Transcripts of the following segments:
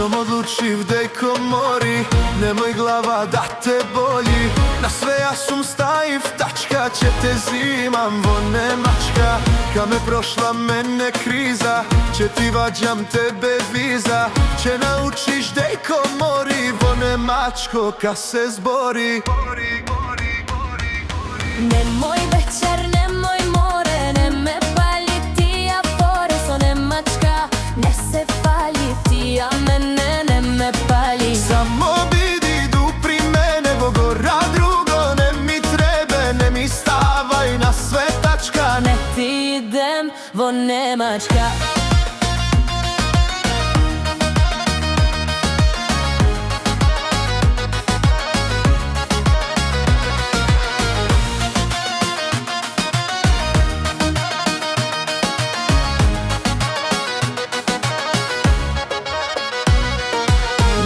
Som odlučiv dejko mori, nemoj glava da te boli. Na sve ja sum stajiv, tačka će te zimam, vone mačka. Ka me prošla mene kriza, će ti vađam tebe viza. Će naučiš dejko mori, vone mačko ka se zbori. Nemoj večer, nemoj more, ne me paljiti, a fore so ne mačka, ne se paljiti, a mene ne me palji. Samo bidi du pri mene, bogora drugo ne mi trebe, ne mi stavaj na sve tačka. Ne ti idem, vone mačka.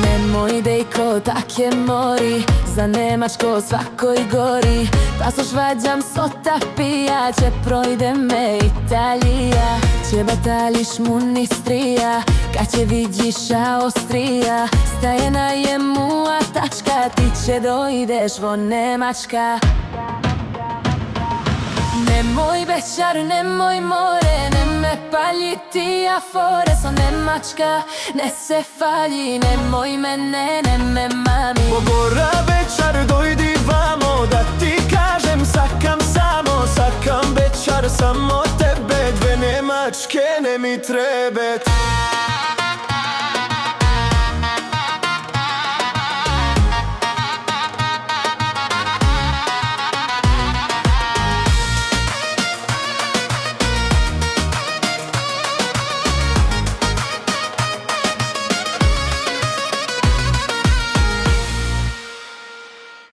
Nemoj dejko take mori, za Nemačko svakoj gori. Pa so švađam sota pija, će projde me Italija. Će batališ munistrija, kad će vidiš Austrija. Stajena je mua tačka, ti će dojdeš vo Nemačka. Nemoj večer, nemoj more, ne me paljiti, a fore so Nemačka, ne se falji, nemoj mene, ne me mami. Bogora večer, dojdi vamo, da ti kažem sakam samo. Sakam večer, samo tebe, dve Nemačke ne mi trebet.